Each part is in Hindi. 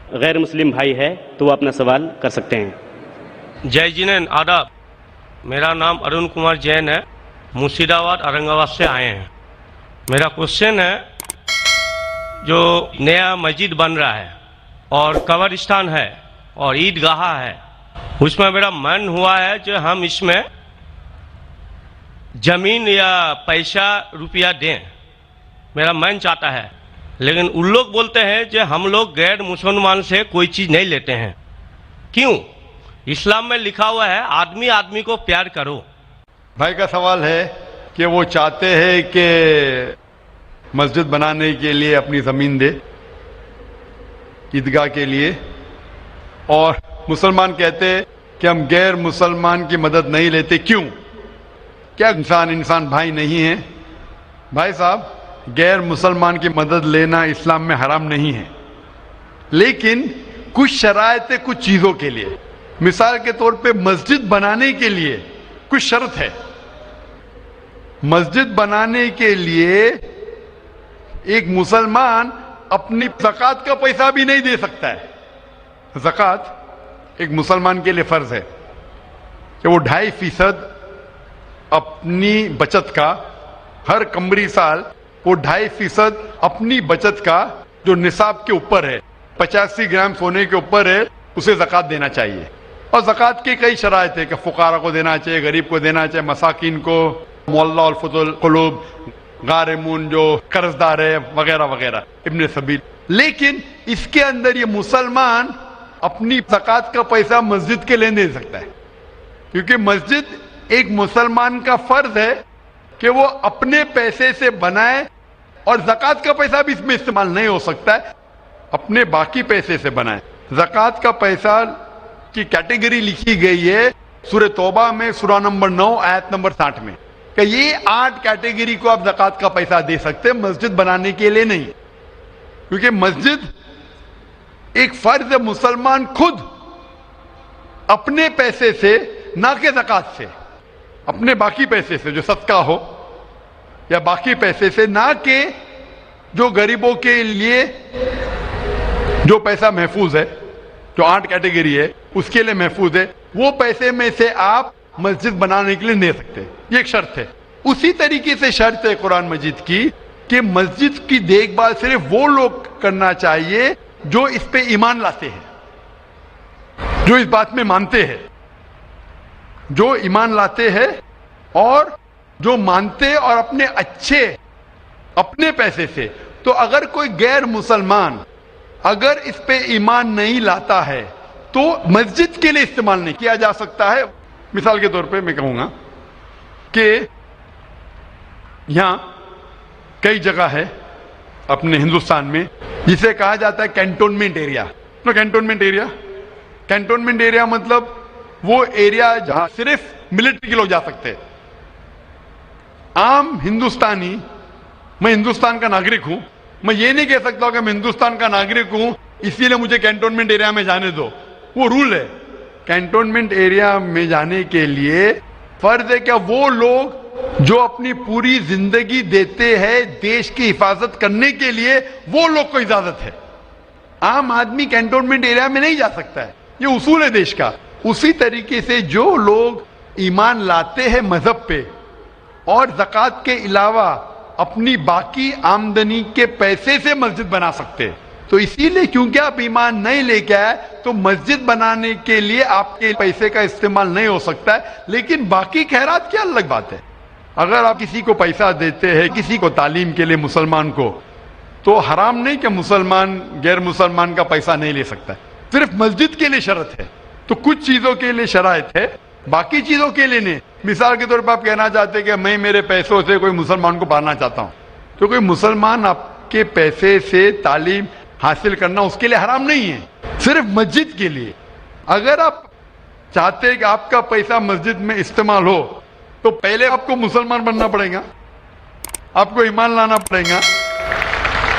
गैर मुस्लिम भाई है तो वो अपना सवाल कर सकते हैं। जय जिनेन आदाब। मेरा नाम अरुण कुमार जैन है, मुर्शिदाबाद औरंगाबाद से आए हैं। मेरा क्वेश्चन है, जो नया मस्जिद बन रहा है और कब्रिस्तान है और ईदगाह है, उसमें मेरा मन हुआ है कि हम इसमें जमीन या पैसा रुपया दें, मेरा मन चाहता है। लेकिन उन लोग बोलते हैं कि हम लोग गैर मुसलमान से कोई चीज़ नहीं लेते हैं। क्यों? इस्लाम में लिखा हुआ है आदमी आदमी को प्यार करो। भाई का सवाल है कि वो चाहते हैं कि मस्जिद बनाने के लिए अपनी ज़मीन दे ईदगाह के लिए, और मुसलमान कहते हैं कि हम गैर मुसलमान की मदद नहीं लेते। क्यों? क्या इंसान भाई नहीं है? भाई साहब, गैर मुसलमान की मदद लेना इस्लाम में हराम नहीं है, लेकिन कुछ शराइत है कुछ चीज़ों के लिए। मिसाल के तौर पे मस्जिद बनाने के लिए कुछ शर्त है। मस्जिद बनाने के लिए एक मुसलमान अपनी ज़कात का पैसा भी नहीं दे सकता है। ज़कात एक मुसलमान के लिए फ़र्ज है कि वो 2.5% अपनी बचत का, हर कमरी साल वो 2.5% अपनी बचत का, जो निसाब के ऊपर है, 85 ग्राम सोने के ऊपर है, उसे ज़कात देना चाहिए। और ज़कात की कई शराइत है कि फ़ुकारा को देना चाहिए, गरीब को देना चाहिए, मसाकिन को, मुअल्ला और फुतुल कुलूब, गारिमून जो कर्जदार है, वगैरह वगैरह, इब्न सबील। लेकिन इसके अंदर ये मुसलमान अपनी ज़कात का पैसा मस्जिद के लिए दे सकता है, क्योंकि मस्जिद एक मुसलमान का फर्ज है कि वो अपने पैसे से बनाए, और ज़कात का पैसा भी इसमें इस्तेमाल नहीं हो सकता है, अपने बाकी पैसे से बनाए। ज़कात का पैसा की कैटेगरी लिखी गई है सूरह तौबा में, सूरा नंबर 9 आयत नंबर 60 में, कि ये 8 कैटेगरी को आप ज़कात का पैसा दे सकते हैं, मस्जिद बनाने के लिए नहीं। क्योंकि मस्जिद एक फर्ज है, मुसलमान खुद अपने पैसे से, ना कि ज़कात से, अपने बाकी पैसे से जो सदका हो, या बाकी पैसे से, ना कि जो गरीबों के लिए जो पैसा महफूज है, जो 8 कैटेगरी है उसके लिए महफूज है, वो पैसे में से आप मस्जिद बनाने के लिए दे सकते हैं। ये एक शर्त है। उसी तरीके से शर्त है कुरान मजीद की कि मस्जिद की देखभाल सिर्फ वो लोग करना चाहिए जो इस पे ईमान लाते हैं, जो इस बात में मानते हैं, जो ईमान लाते हैं और जो मानते और अपने अच्छे अपने पैसे से। तो अगर कोई गैर मुसलमान अगर इस पे ईमान नहीं लाता है तो मस्जिद के लिए इस्तेमाल नहीं किया जा सकता है। मिसाल के तौर पे मैं कहूंगा कि यहां कई जगह है अपने हिंदुस्तान में जिसे कहा जाता है कैंटोनमेंट एरिया। तो कैंटोनमेंट एरिया मतलब वो एरिया जहां सिर्फ मिलिट्री के लोग जा सकते हैं। आम हिंदुस्तानी, मैं हिंदुस्तान का नागरिक हूं, मैं ये नहीं कह सकता कि मैं हिंदुस्तान का नागरिक हूं इसीलिए मुझे कैंटोनमेंट एरिया में जाने दो। वो रूल है। कैंटोनमेंट एरिया में जाने के लिए फर्ज है क्या वो लोग जो अपनी पूरी जिंदगी देते हैं देश की हिफाजत करने के लिए, वो लोग को इजाजत है। आम आदमी कैंटोनमेंट एरिया में नहीं जा सकता है, ये उसूल है देश का। उसी तरीके से जो लोग ईमान लाते हैं मजहब पे और ज़कात के अलावा अपनी बाकी आमदनी के पैसे से मस्जिद बना सकते हैं। तो इसीलिए क्योंकि आप ईमान नहीं लेके आए तो मस्जिद बनाने के लिए आपके पैसे का इस्तेमाल नहीं हो सकता है। लेकिन बाकी खैरात की अलग बात है। अगर आप किसी को पैसा देते हैं, किसी को तालीम के लिए, मुसलमान को, तो हराम नहीं कि मुसलमान गैर मुसलमान का पैसा नहीं ले सकता है। सिर्फ मस्जिद के लिए शर्त है। तो कुछ चीजों के लिए शराइत है, बाकी चीजों के लिए नहीं। मिसाल के तौर पर आप कहना चाहते हैं कि मैं मेरे पैसों से कोई मुसलमान को पालना चाहता हूं, तो कोई मुसलमान आपके पैसे से तालीम हासिल करना उसके लिए हराम नहीं है, सिर्फ मस्जिद के लिए। अगर आप चाहते हैं कि आपका पैसा मस्जिद में इस्तेमाल हो तो पहले आपको मुसलमान बनना पड़ेगा, आपको ईमान लाना पड़ेगा,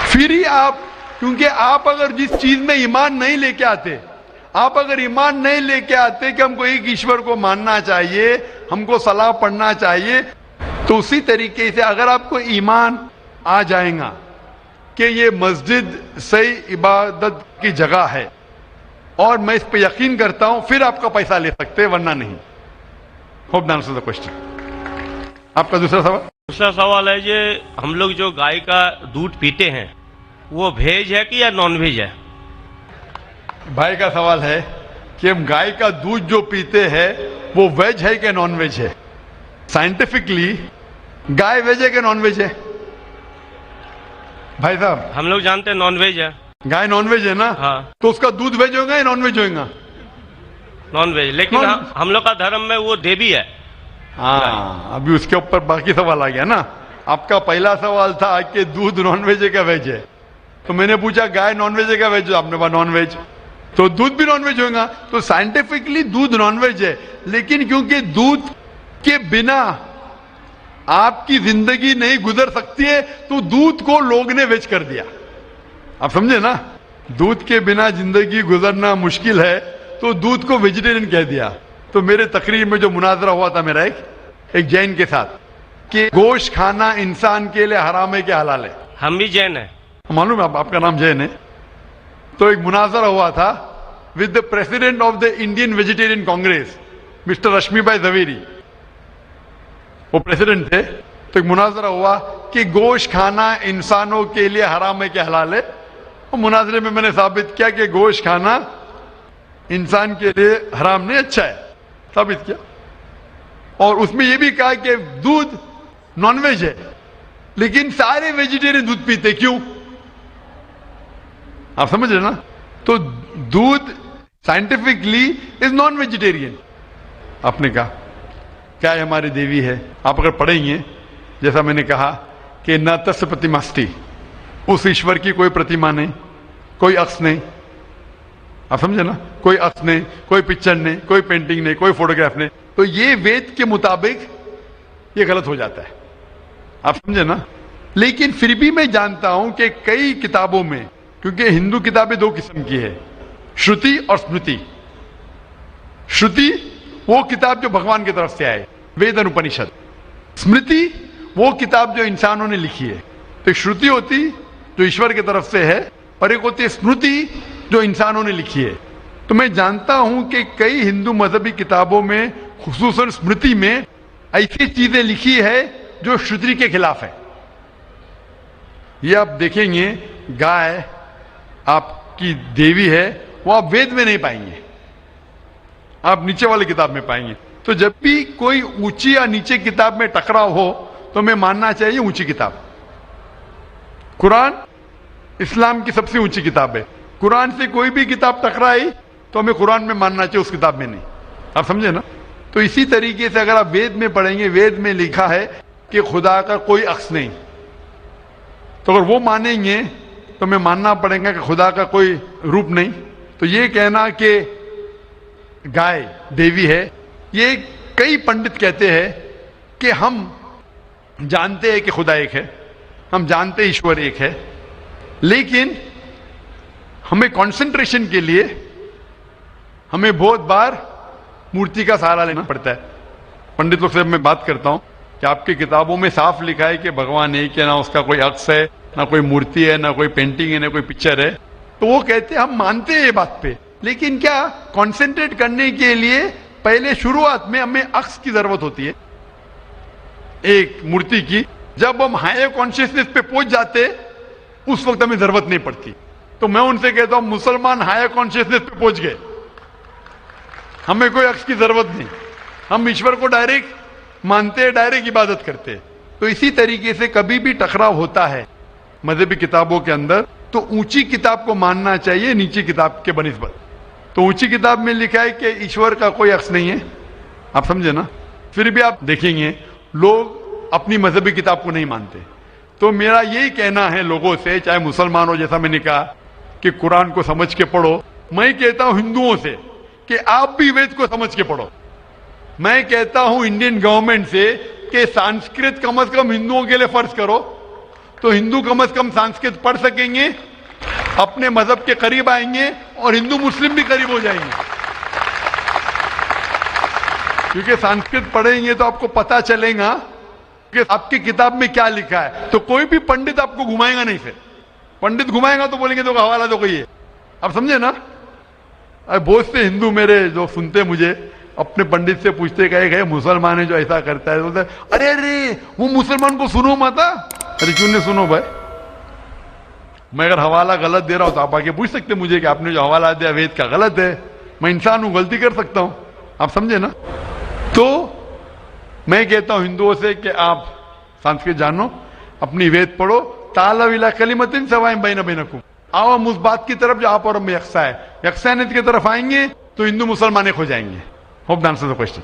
फिर ही आप, क्योंकि आप अगर जिस चीज में ईमान नहीं लेके आते, आप अगर ईमान नहीं लेके आते कि हमको एक ईश्वर को मानना चाहिए, हमको सलाह पढ़ना चाहिए, तो उसी तरीके से अगर आपको ईमान आ जाएगा कि ये मस्जिद सही इबादत की जगह है, और मैं इस पे यकीन करता हूं, फिर आपका पैसा ले सकते हैं, वरना नहीं। Hope that answers the question. आपका दूसरा सवाल? दूसरा सवाल है ये, हम लोग जो गाय का दूध पीते हैं वो वेज है कि या नॉन वेज है? भाई का सवाल है कि हम गाय का दूध जो पीते हैं वो वेज है कि नॉन वेज है। साइंटिफिकली गाय वेज है कि नॉन वेज है? भाई साहब, हम लोग जानते हैं नॉन वेज है। गाय नॉन वेज है ना? हाँ। तो उसका दूध वेज होगा या नॉन वेज होगा? नॉन वेज, लेकिन हम लोग का धर्म में वो देवी है। हाँ, अभी उसके ऊपर बाकी सवाल आ गया ना। आपका पहला सवाल था कि दूध नॉन वेज है क्या वेज है, तो मैंने पूछा गाय नॉन वेज है क्या वेज, आपने कहा नॉन वेज, तो दूध भी नॉन वेज होगा। तो साइंटिफिकली दूध नॉन वेज है, लेकिन क्योंकि दूध के बिना आपकी जिंदगी नहीं गुजर सकती है, तो दूध को लोग ने वेज कर दिया। आप समझे ना? दूध के बिना जिंदगी गुजरना मुश्किल है, तो दूध को वेजिटेरियन कह दिया। तो मेरे तकरीर में जो मुनाजरा हुआ था मेरा एक जैन के साथ कि गोश्त खाना इंसान के लिए हराम है क्या हलाल है? हम भी जैन है। मालूम है आपका नाम जैन है? तो एक मुनाजरा हुआ था with the president of the Indian Vegetarian Congress, mister Rashmi Bhai Javeri, वो प्रेसिडेंट थे। तो एक मुनाजरा हुआ कि गोश्त खाना इंसानों के लिए हराम है क्या हलाल है। और मुनाजरे में मैंने साबित किया कि गोश्त खाना इंसान के लिए हराम नहीं, अच्छा है, साबित किया। और उसमें यह भी कहा कि दूध नॉनवेज है, लेकिन सारे वेजिटेरियन दूध पीते, क्यों? आप समझ रहे ना? तो दूध साइंटिफिकली इज नॉन वेजिटेरियन। आपने कहा क्या है, हमारी देवी है। आप अगर पढ़ेंगे, जैसा मैंने कहा कि न तस्य प्रतिमास्ति, उस ईश्वर की कोई प्रतिमा नहीं, कोई अक्स नहीं। आप समझे ना? कोई अक्स नहीं, कोई पिक्चर नहीं, कोई पेंटिंग नहीं, कोई फोटोग्राफ नहीं। तो ये वेद के मुताबिक ये गलत हो जाता है। आप समझे ना? लेकिन फिर भी मैं जानता हूं कि कई किताबों में, क्योंकि हिंदू किताबें दो किस्म की है, श्रुति और स्मृति। श्रुति वो किताब जो भगवान की तरफ से आए, वेद और उपनिषद। स्मृति वो किताब जो इंसानों ने लिखी है। तो श्रुति होती जो ईश्वर की तरफ से है, और एक होती है स्मृति जो इंसानों ने लिखी है। तो मैं जानता हूं कि कई हिंदू मजहबी किताबों में, खुसूसन स्मृति में, ऐसी चीजें लिखी है जो श्रुति के खिलाफ है। ये आप देखेंगे, गाय आपकी देवी है, वो आप वेद में नहीं पाएंगे, आप नीचे वाली किताब में पाएंगे। तो जब भी कोई ऊंची या नीचे किताब में टकराव हो, तो हमें मानना चाहिए ऊंची किताब। कुरान इस्लाम की सबसे ऊंची किताब है। कुरान से कोई भी किताब टकराई तो हमें कुरान में मानना चाहिए, उस किताब में नहीं। आप समझे ना? तो इसी तरीके से अगर आप वेद में पढ़ेंगे, वेद में लिखा है कि खुदा का कोई अक्स नहीं, तो अगर वो मानेंगे तो हमें मानना पड़ेगा कि खुदा का कोई रूप नहीं। तो ये कहना कि गाय देवी है, ये कई पंडित कहते हैं कि हम जानते हैं कि खुदा एक है, हम जानते हैं ईश्वर एक है, लेकिन हमें कंसंट्रेशन के लिए हमें बहुत बार मूर्ति का सहारा लेना पड़ता है। पंडित लोग से मैं बात करता हूं कि आपकी किताबों में साफ लिखा है कि भगवान एक है, ना उसका कोई अक्स है, ना कोई मूर्ति है, ना कोई पेंटिंग है, ना कोई पिक्चर है। तो वो कहते हैं हम मानते हैं ये बात पे, लेकिन क्या कंसंट्रेट करने के लिए पहले शुरुआत में हमें अक्स की जरूरत होती है, एक मूर्ति की। जब हम हायर कॉन्शियसनेस पे पहुंच जाते, उस वक्त हमें जरूरत नहीं पड़ती। तो मैं उनसे कहता हूं, मुसलमान हायर कॉन्शियसनेस पे पहुंच गए, हमें कोई अक्स की जरूरत नहीं, हम ईश्वर को डायरेक्ट मानते हैं, डायरेक्ट इबादत करते हैं। तो इसी तरीके से कभी भी टकराव होता है मजहबी किताबों के अंदर, तो ऊंची किताब को मानना चाहिए नीची किताब के बनिस्बत। तो ऊंची किताब में लिखा है कि ईश्वर का कोई अक्स नहीं है। आप समझे ना? फिर भी आप देखेंगे लोग अपनी मजहबी किताब को नहीं मानते। तो मेरा यही कहना है लोगों से, चाहे मुसलमान हो, जैसा मैंने कहा कि कुरान को समझ के पढ़ो, मैं कहता हूं हिंदुओं से कि आप भी वेद को समझ के पढ़ो। मैं कहता हूं इंडियन गवर्नमेंट से कि संस्कृत कम से कम हिंदुओं के लिए फर्ज करो, तो हिंदू कम से कम संस्कृत पढ़ सकेंगे, अपने मजहब के करीब आएंगे, और हिंदू मुस्लिम भी करीब हो जाएंगे। क्योंकि संस्कृत पढ़ेंगे तो आपको पता चलेगा कि आपकी किताब में क्या लिखा है। तो कोई भी पंडित आपको घुमाएगा नहीं, फिर पंडित घुमाएगा तो बोलेंगे तो हवाला दो, कोई है। आप समझे ना? अरे बहुत से हिंदू मेरे जो सुनते मुझे अपने पंडित से पूछते गए मुसलमान है जो ऐसा करता है, बोलते अरे अरे वो मुसलमान को सुनो मत। अरे क्यों नहीं सुनो भाई? मैं अगर हवाला गलत दे रहा हूं तो आप आके पूछ सकते मुझे कि आपने जो हवाला दिया वेद का गलत है। मैं इंसान हूं, गलती कर सकता हूं, आप समझे ना? तो मैं कहता हूं हिंदुओं से कि आप संस्कृत जानो, अपनी वेद पढ़ो, ताला विला कलिमतिन सवाइम बैन बैनकुम, आओ हम उस बात की तरफ जो आप और हम यकसा है, यकसानियत की तरफ आएंगे तो हिंदू मुसलमान एक हो जाएंगे। Hope the answer the question.